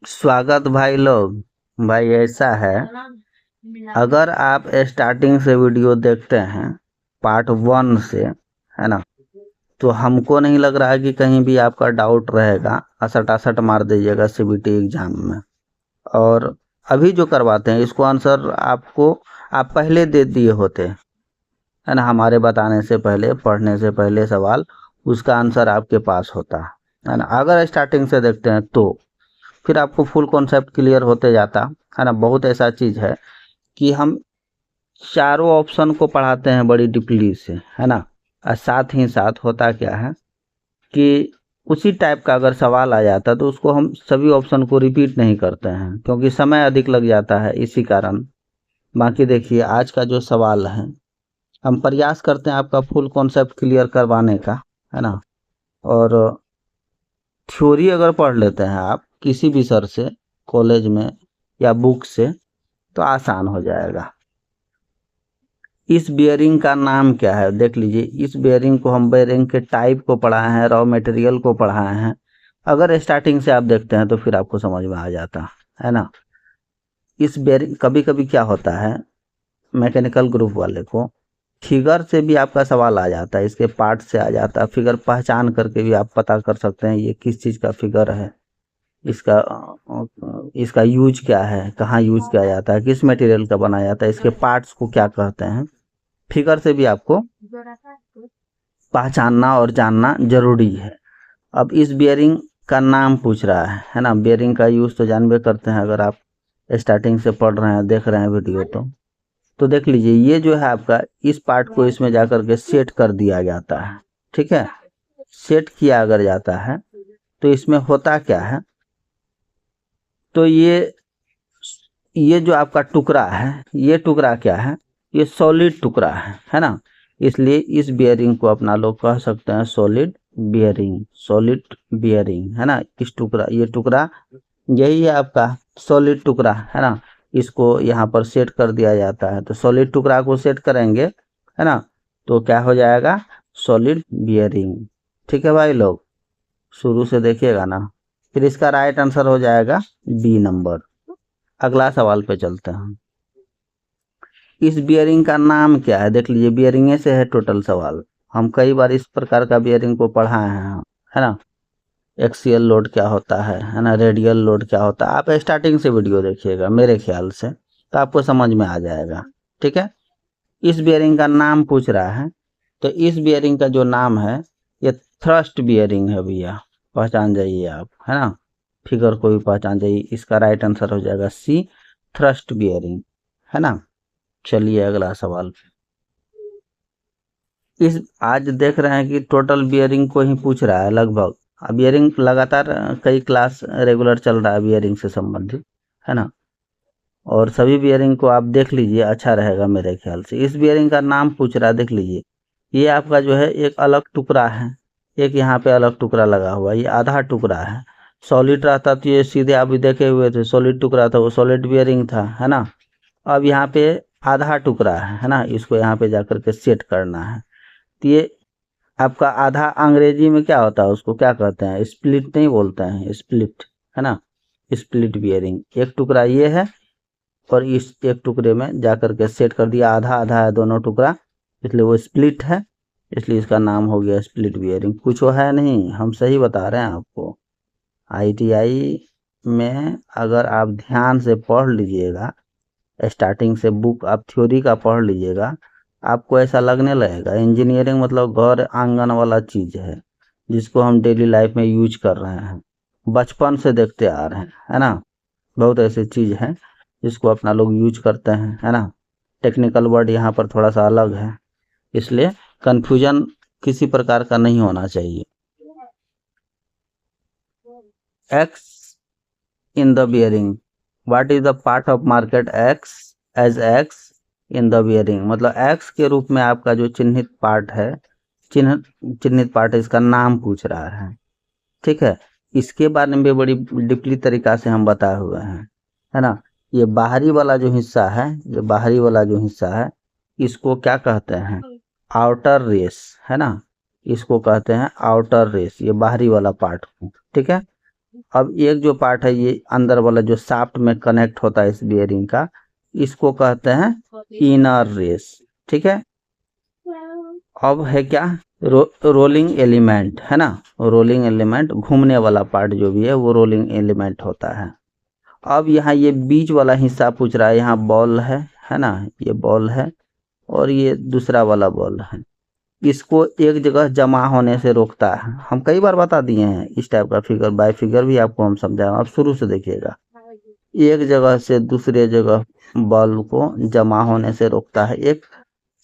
स्वागत भाई लोग। भाई ऐसा है, अगर आप स्टार्टिंग से वीडियो देखते हैं पार्ट 1 से, है ना, तो हमको नहीं लग रहा है कि कहीं भी आपका डाउट रहेगा। असट असट मार दीजिएगा सीबीटी एग्जाम में। और अभी जो करवाते हैं इसको आंसर आपको आप पहले दे दिए होते, है ना, हमारे बताने से पहले, पढ़ने से पहले सवाल उसका आंसर आपके पास होता है ना। अगर स्टार्टिंग से देखते हैं तो फिर आपको फुल कॉन्सेप्ट क्लियर होते जाता, है ना। बहुत ऐसा चीज़ है कि हम चारों ऑप्शन को पढ़ाते हैं बड़ी डीपली से, है ना। और साथ ही साथ होता क्या है कि उसी टाइप का अगर सवाल आ जाता तो उसको हम सभी ऑप्शन को रिपीट नहीं करते हैं, क्योंकि समय अधिक लग जाता है इसी कारण। बाकी देखिए आज का जो सवाल है, हम प्रयास करते हैं आपका फुल कॉन्सेप्ट क्लियर करवाने का, है ना। और थ्योरी अगर पढ़ लेते हैं आप किसी भी सर से, कॉलेज में या बुक से, तो आसान हो जाएगा। इस बेयरिंग का नाम क्या है देख लीजिए। इस बेयरिंग को हम बेयरिंग के टाइप को पढ़ाए हैं, रॉ मटेरियल को पढ़ाए हैं। अगर स्टार्टिंग से आप देखते हैं तो फिर आपको समझ में आ जाता है ना। इस बेयरिंग कभी कभी क्या होता है, मैकेनिकल ग्रुप वाले को फिगर से भी आपका सवाल आ जाता है, इसके पार्ट से आ जाता है। फिगर पहचान करके भी आप पता कर सकते हैं ये किस चीज़ का फिगर है, इसका इसका यूज क्या है, कहाँ यूज किया जाता है, किस मटेरियल का बनाया जाता है, इसके पार्ट्स को क्या कहते हैं। फिगर से भी आपको पहचानना और जानना जरूरी है। अब इस बियरिंग का नाम पूछ रहा है ना। बियरिंग का यूज तो जानबे करते हैं, अगर आप स्टार्टिंग से पढ़ रहे हैं, देख रहे हैं वीडियो तो देख लीजिए। ये जो है आपका, इस पार्ट को इसमें जाकर के सेट कर दिया जाता है, ठीक है। सेट किया अगर जाता है तो इसमें होता क्या है, तो ये जो आपका टुकड़ा है, ये टुकड़ा क्या है, ये सॉलिड टुकड़ा है ना। इसलिए इस बियरिंग को अपना लोग कह सकते हैं सॉलिड बियरिंग, सॉलिड बियरिंग, है ना। इस टुकड़ा, ये टुकड़ा यही है आपका सॉलिड टुकड़ा, है ना। इसको यहाँ पर सेट कर दिया जाता है, तो सॉलिड टुकड़ा को सेट करेंगे, है ना, तो क्या हो जाएगा, सॉलिड बियरिंग। ठीक है भाई लोग, शुरू से देखिएगा ना। फिर इसका राइट आंसर हो जाएगा बी नंबर। अगला सवाल पे चलते हैं। इस बियरिंग का नाम क्या है, देख लीजिए। बियरिंग से है टोटल सवाल। हम कई बार इस प्रकार का बियरिंग को पढ़ाए हैं, है ना। एक्सियल लोड क्या होता है ना, रेडियल लोड क्या होता है। आप स्टार्टिंग से वीडियो देखिएगा मेरे ख्याल से, तो आपको समझ में आ जाएगा, ठीक है। इस बियरिंग का नाम पूछ रहा है, तो इस बियरिंग का जो नाम है ये थ्रस्ट बियरिंग है भैया। पहचान जाइए आप, है ना। फिगर को भी पहचान जाइए। इसका राइट आंसर हो जाएगा सी, थ्रस्ट बियरिंग, है ना। चलिए अगला सवाल। इस आज देख रहे हैं कि टोटल बियरिंग को ही पूछ रहा है लगभग। अब बियरिंग लगातार कई क्लास रेगुलर चल रहा है बियरिंग से संबंधित, है ना। और सभी बियरिंग को आप देख लीजिए, अच्छा रहेगा मेरे ख्याल से। इस बियरिंग का नाम पूछ रहा है, देख लीजिए। ये आपका जो है एक अलग टुकड़ा है, एक यहाँ पे अलग टुकड़ा लगा हुआ है, ये आधा टुकड़ा है। सॉलिड रहता तो ये सीधे आप देखे हुए थे, सॉलिड टुकड़ा था, वो सॉलिड बियरिंग था, है ना। अब यहाँ पे आधा टुकड़ा है ना, इसको यहाँ पे जाकर के सेट करना है। तो ये आपका आधा अंग्रेजी में क्या होता है, उसको क्या कहते हैं, स्प्लिट नहीं बोलते हैं, स्प्लिट, है ना। Split bearing. एक टुकड़ा ये है और इस एक टुकड़े में जाकर के सेट कर दिया, आधा आधा है दोनों टुकड़ा, इसलिए वो स्प्लिट है, इसलिए इसका नाम हो गया स्प्लिट बियरिंग। कुछ वो है नहीं, हम सही बता रहे हैं आपको। आईटीआई में अगर आप ध्यान से पढ़ लीजिएगा, स्टार्टिंग से बुक आप थ्योरी का पढ़ लीजिएगा, आपको ऐसा लगने लगेगा इंजीनियरिंग मतलब घर आंगन वाला चीज है, जिसको हम डेली लाइफ में यूज कर रहे हैं, बचपन से देखते आ रहे हैं, है ना। बहुत ऐसी चीज है जिसको अपना लोग यूज करते हैं, है ना। टेक्निकल वर्ड यहाँ पर थोड़ा सा अलग है, इसलिए कंफ्यूजन किसी प्रकार का नहीं होना चाहिए। X in the bearing, what is the part of market x as x in the bearing, मतलब एक्स के रूप में आपका जो चिन्हित पार्ट है, चिन्हित पार्ट है, इसका नाम पूछ रहा है, ठीक है। इसके बारे में भी बड़ी डीपली तरीका से हम बताए हुए हैं, है ना। ये बाहरी वाला जो हिस्सा है, ये बाहरी वाला जो हिस्सा है, इसको क्या कहते हैं, आउटर रेस, है ना। इसको कहते हैं आउटर रेस, ये बाहरी वाला पार्ट को, ठीक है। अब एक जो पार्ट है ये अंदर वाला जो शाफ्ट में कनेक्ट होता है इस बियरिंग का, इसको कहते हैं इनर रेस। ठीक है। अब है क्या, रोलिंग एलिमेंट, है ना। रोलिंग एलिमेंट, घूमने वाला पार्ट जो भी है वो रोलिंग एलिमेंट होता है। अब यहाँ ये बीच वाला हिस्सा पूछ रहा है, यहाँ बॉल है ना, ये बॉल है और ये दूसरा वाला बॉल है। इसको एक जगह जमा होने से रोकता है। हम कई बार बता दिए हैं इस टाइप का फिगर बाय फिगर भी आपको हम समझाएं, आप शुरू से देखिएगा। एक जगह से दूसरे जगह बॉल को जमा होने से रोकता है। एक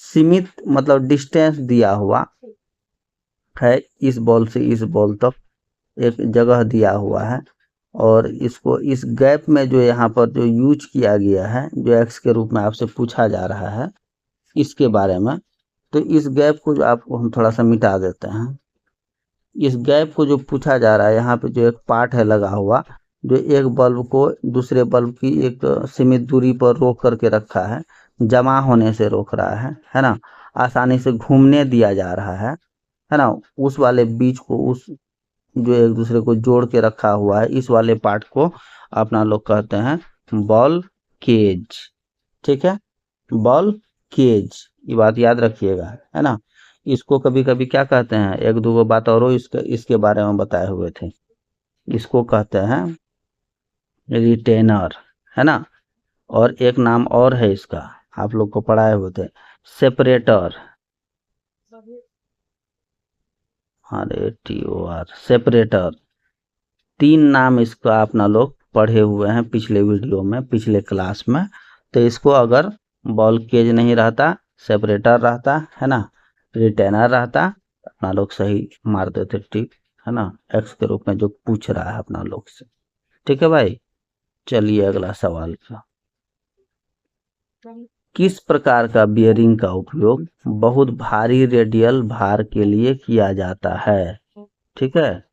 सीमित मतलब डिस्टेंस दिया हुआ है, इस बॉल से इस बॉल तक एक जगह दिया हुआ है और इसको इस गैप में जो यहाँ पर जो यूज किया गया है, जो एक्स के रूप में आपसे पूछा जा रहा है इसके बारे में, तो इस गैप को जो आपको हम थोड़ा सा मिटा देते हैं। इस गैप को जो पूछा जा रहा है, यहाँ पे जो एक पार्ट है लगा हुआ, जो एक बल्ब को दूसरे बल्ब की एक सीमित दूरी पर रोक करके रखा है, जमा होने से रोक रहा है ना, आसानी से घूमने दिया जा रहा है ना। उस वाले बीच को, उस जो एक दूसरे को जोड़ के रखा हुआ है, इस वाले पार्ट को अपना लोग कहते हैं बॉल केज। ठीक है, बॉल केज, ये बात याद रखिएगा, है ना। इसको कभी कभी क्या कहते हैं, एक दो बात और इसके बारे में बताए हुए थे। इसको कहते हैं रिटेनर, है ना। और एक नाम और है इसका, आप लोग को पढ़ाए हुए थे, सेपरेटर। RATOR, separator. तीन नाम इसका अपना लोग पढ़े हुए हैं पिछले वीडियो में, पिछले क्लास में। तो इसको अगर बॉल केज नहीं रहता, सेपरेटर रहता, है ना, रिटेनर रहता, अपना लोग सही मार देते टिक, है ना, एक्स के रूप में जो पूछ रहा है अपना लोग से। ठीक है भाई, चलिए अगला सवाल का। किस प्रकार का बियरिंग का उपयोग बहुत भारी रेडियल भार के लिए किया जाता है? ठीक है,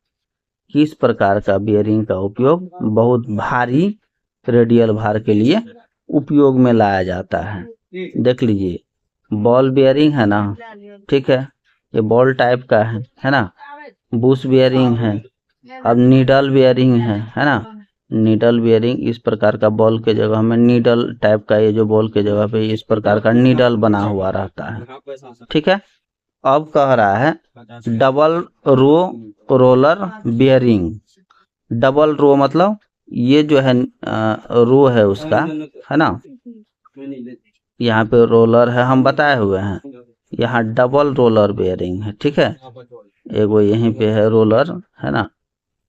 किस प्रकार का बियरिंग का उपयोग बहुत भारी रेडियल भार के लिए उपयोग में लाया जाता है? देख लीजिए, बॉल बियरिंग है ना, ठीक है, ये बॉल टाइप का है ना। बुश बियरिंग है, अब नीडल बियरिंग है ना। नीडल बियरिंग, इस प्रकार का बॉल के जगह में नीडल टाइप का, ये जो बॉल के जगह पे इस प्रकार का नीडल बना हुआ रहता है। ठीक है, अब कह रहा है double row roller bearing. Double row मतलब ये जो है रो है उसका, है ना, यहाँ पे रोलर है, हम बताए हुए हैं, यहाँ डबल रोलर बियरिंग है। ठीक है, एगो यहीं पे है रोलर, है ना,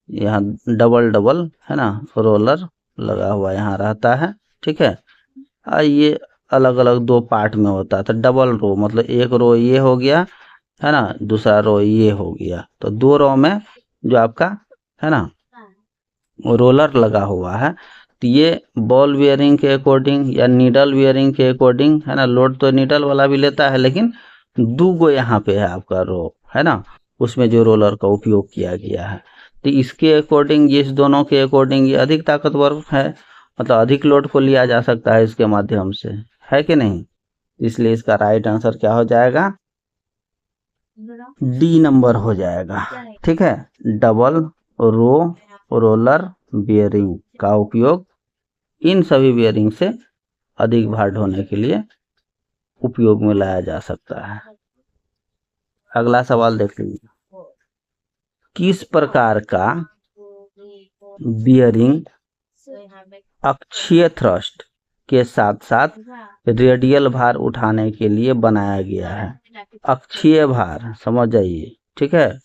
यहाँ डबल डबल, है ना, रोलर लगा हुआ यहाँ रहता है। ठीक है, ये अलग अलग दो पार्ट में होता है। तो डबल रो मतलब एक रो ये हो गया, है ना, दूसरा रो ये हो गया, तो दो रो में जो आपका, है ना, रोलर लगा हुआ है। तो ये बॉल बियरिंग के अकॉर्डिंग या नीडल बियरिंग के अकॉर्डिंग, है ना, लोड तो नीडल वाला भी लेता है, लेकिन दो गो यहाँ पे है आपका रो, है ना, उसमें जो रोलर का उपयोग किया गया है। तो इसके अकॉर्डिंग, इस दोनों के अकॉर्डिंग ये अधिक ताकतवर है, मतलब अधिक लोड को लिया जा सकता है इसके माध्यम से, है कि नहीं। इसलिए इसका राइट आंसर क्या हो जाएगा, डी नंबर हो जाएगा। ठीक है, डबल रो रोलर बियरिंग का उपयोग इन सभी बियरिंग से अधिक भार ढोने के लिए उपयोग में लाया जा सकता है। अगला सवाल देख लीजिए, किस प्रकार का बियरिंग अक्षीय थ्रस्ट के साथ साथ रेडियल भार उठाने के लिए बनाया गया है? अक्षीय भार समझ जाइए, ठीक है।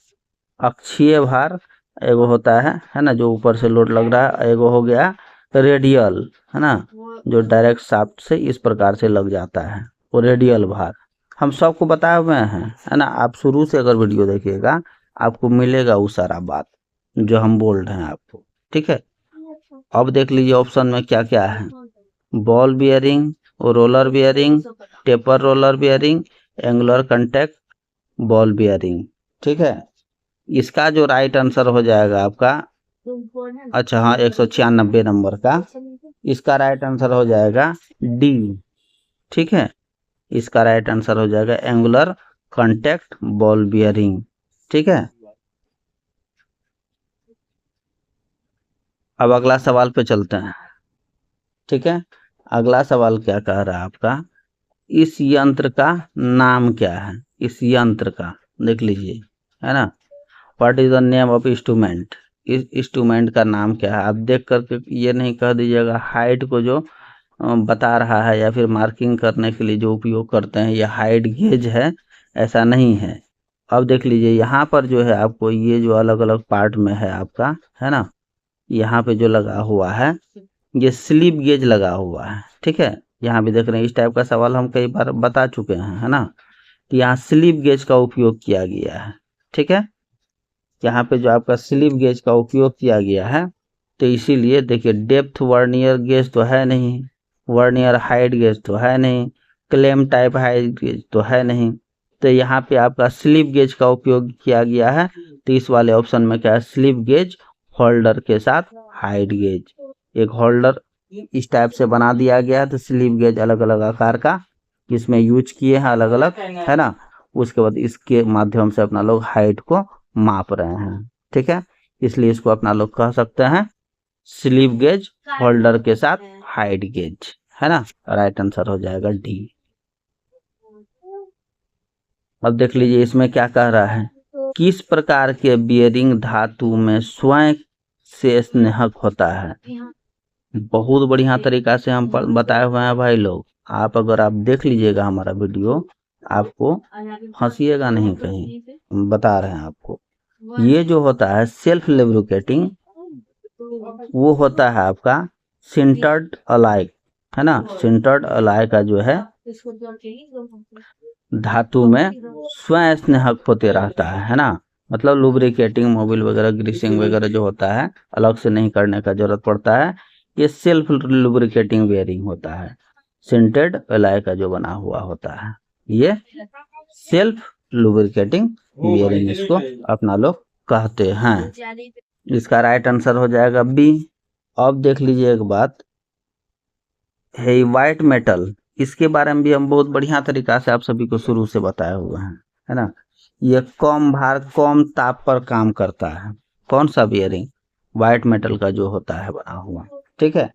अक्षीय भार एगो होता है ना, जो ऊपर से लोड लग रहा है, एगो हो गया रेडियल, है ना, जो डायरेक्ट शाफ्ट से इस प्रकार से लग जाता है, वो रेडियल भार। हम सबको बताए हुए हैं, है ना, आप शुरू से अगर वीडियो देखिएगा आपको मिलेगा वो सारा बात जो हम बोल रहे हैं आपको। ठीक है, अब देख लीजिए ऑप्शन में क्या क्या है, ball bearing, roller bearing, taper roller bearing, angular contact ball bearing. ठीक है, इसका जो राइट आंसर हो जाएगा आपका, अच्छा हाँ, 196 नंबर का, इसका राइट आंसर हो जाएगा डी। ठीक है, इसका राइट आंसर हो जाएगा एंगुलर कांटेक्ट बॉल बियरिंग। ठीक है, अब अगला सवाल पे चलते हैं। ठीक है, अगला सवाल क्या कह रहा है आपका, इस यंत्र का नाम क्या है? इस यंत्र का देख लीजिए, है ना, what is the name of instrument, इस इंस्ट्रूमेंट का नाम क्या है? आप देख करके ये नहीं कह दीजिएगा हाइट को जो बता रहा है या फिर मार्किंग करने के लिए जो उपयोग करते हैं ये हाइट गेज है, ऐसा नहीं है। अब देख लीजिए यहाँ पर जो है आपको ये जो अलग अलग पार्ट में है आपका, है ना, यहाँ पे जो लगा हुआ है ये स्लिप गेज लगा हुआ है। ठीक है, यहाँ भी देख रहे हैं, इस टाइप का सवाल हम कई बार बता चुके हैं, है ना, तो यहाँ स्लिप गेज का उपयोग किया गया है। ठीक है, यहाँ पे जो आपका स्लिप गेज का उपयोग किया गया है, तो इसीलिए देखिए डेप्थ वर्नियर गेज तो है नहीं, वर्नियर हाइट गेज तो है नहीं, क्लेम टाइप हाइट गेज तो है नहीं, तो यहाँ पे आपका स्लिप गेज का उपयोग किया गया है। तो इस वाले ऑप्शन में क्या है, स्लिप गेज होल्डर के साथ हाइट गेज, एक होल्डर इस टाइप से बना दिया गया है, तो स्लिप गेज अलग अलग आकार का इसमें यूज किए हैं अलग अलग, है ना, उसके बाद इसके माध्यम से अपना लोग हाइट को माप रहे हैं। ठीक है, इसलिए इसको अपना लोग कह सकते हैं स्लिप गेज होल्डर के साथ हाइट गेज, है ना, राइट आंसर हो जाएगा डी। अब देख लीजिए इसमें क्या कह रहा है, किस प्रकार के बियरिंग धातु में स्वयं से स्नेहक होता है? बहुत बढ़िया तरीका से हम बताए हुए हैं भाई लोग, आप अगर आप देख लीजिएगा हमारा वीडियो, आपको हंसिएगा नहीं कहीं, हम बता रहे हैं आपको। ये जो होता है सेल्फ लुब्रिकेटिंग, वो होता है आपका सिंटर्ड अलाय, है ना, सिंटर्ड अलाय का जो है धातु में स्वयं स्नेहक होते रहता है ना, मतलब लुब्रिकेटिंग मोबिल वगैरह ग्रीसिंग वगैरह जो होता है अलग से नहीं करने का जरूरत पड़ता है, ये सेल्फ लुब्रिकेटिंग बेयरिंग होता है, सिंटेड अलाय का जो बना हुआ होता है, ये सेल्फ लुब्रिकेटिंग बेयरिंग इसको अपना लोग कहते हैं। इसका राइट आंसर हो जाएगा बी। अब देख लीजिए एक बात है, व्हाइट मेटल, इसके बारे में भी हम बहुत बढ़िया तरीका से आप सभी को शुरू से बताए हुए हैं, है ना, ये कम भार कम ताप पर काम करता है। कौन सा बियरिंग? व्हाइट मेटल का जो होता है बना हुआ। ठीक है,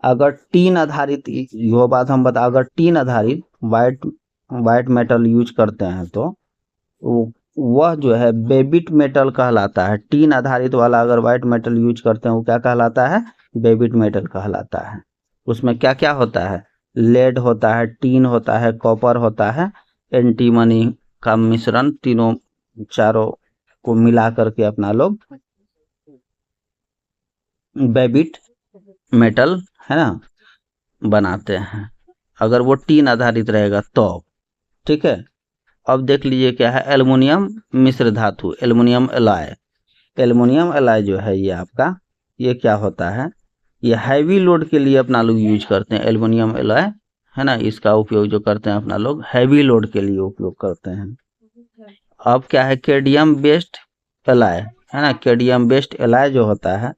अगर टीन आधारित, यो बात हम बता, अगर टीन आधारित व्हाइट मेटल यूज करते हैं तो वह जो है बेबिट मेटल कहलाता है। टीन आधारित वाला अगर व्हाइट मेटल यूज करते हैं वो क्या कहलाता है? बेबिट मेटल कहलाता है। उसमें क्या क्या होता है? लेड होता है, टीन होता है, कॉपर होता है, एंटीमनी का मिश्रण, तीनों चारों को मिला करके अपना लोग बेबिट मेटल, है ना, बनाते हैं, अगर वो टीन आधारित रहेगा तो। ठीक है, अब देख लीजिए क्या है, एल्युमिनियम मिश्र धातु, एल्युमिनियम एलॉय। एल्युमिनियम एलॉय जो है ये आपका, ये क्या होता है, ये हैवी लोड के लिए अपना लोग यूज करते हैं, एल्युमिनियम एलॉय, है ना, इसका उपयोग जो करते हैं अपना लोग हैवी लोड के लिए उपयोग करते हैं। अब क्या है, केडियम बेस्ड एलॉय, है ना, केडियम बेस्ड एलॉय जो होता है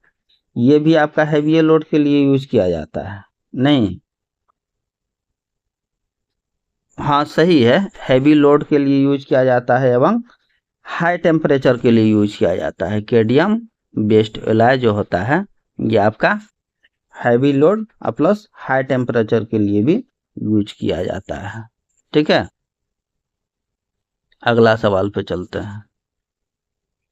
ये भी आपका हैवी लोड के लिए यूज किया जाता है। नहीं, हाँ सही है, हैवी लोड के लिए यूज किया जाता है एवं हाई टेम्परेचर के लिए यूज किया जाता है। केडियम बेस्ड एलॉय जो होता है ये आपका heavy load plus high temperature के लिए भी यूज किया जाता है। ठीक है, अगला सवाल पे चलते हैं।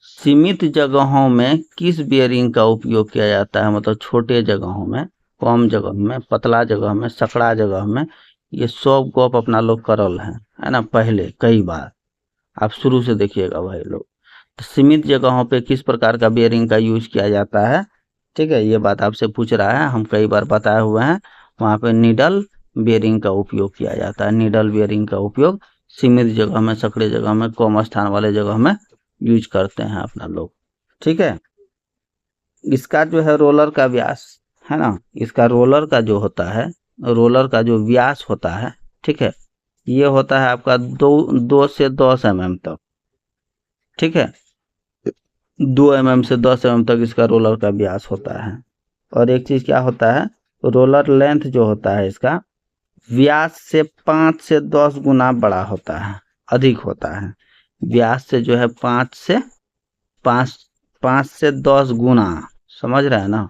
सीमित जगहों में किस बियरिंग का उपयोग किया जाता है? मतलब छोटे जगहों में, कम जगह में, पतला जगह में, सकड़ा जगह में, ये सब को अपना लोग करल है ना, पहले कई बार आप शुरू से देखिएगा भाई लोग। तो सीमित जगहों पे किस प्रकार का बियरिंग का यूज किया जाता है? ठीक है, ये बात आपसे पूछ रहा है, हम कई बार बताए हुए हैं, वहां पे नीडल बियरिंग का उपयोग किया जाता है। नीडल बियरिंग का उपयोग सीमित जगह में, सकड़े जगह में, कम स्थान वाले जगह में यूज करते हैं अपना लोग। ठीक है, इसका जो है रोलर का व्यास, है ना, इसका रोलर का जो होता है, रोलर का जो व्यास होता है, ठीक है, ये होता है आपका 2 से 10 mm तक। ठीक है, 2 mm से 10 mm तक इसका रोलर का व्यास होता है। और एक चीज क्या होता है, रोलर लेंथ जो होता है इसका व्यास से 5 से 10 गुना बड़ा होता है, अधिक होता है। व्यास से जो है 5 से 10 गुना, समझ रहे हैं ना,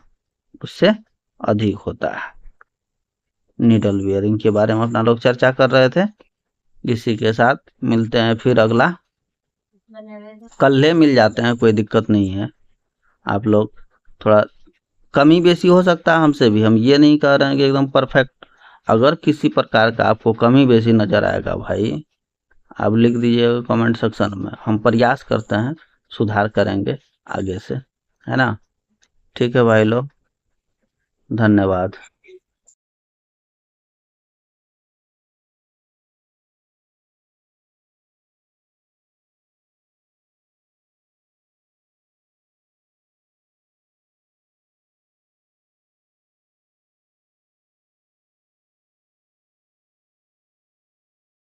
उससे अधिक होता है। नीडल बियरिंग के बारे में अपना लोग चर्चा कर रहे थे। इसी के साथ मिलते हैं फिर अगला, कल्हे मिल जाते हैं, कोई दिक्कत नहीं है। आप लोग थोड़ा कमी बेसी हो सकता है हमसे भी, हम ये नहीं कह रहे हैं कि एकदम परफेक्ट। अगर किसी प्रकार का आपको कमी बेसी नजर आएगा भाई, आप लिख दीजिएगा कमेंट सेक्शन में, हम प्रयास करते हैं, सुधार करेंगे आगे से, है ना। ठीक है भाई लोग, धन्यवाद।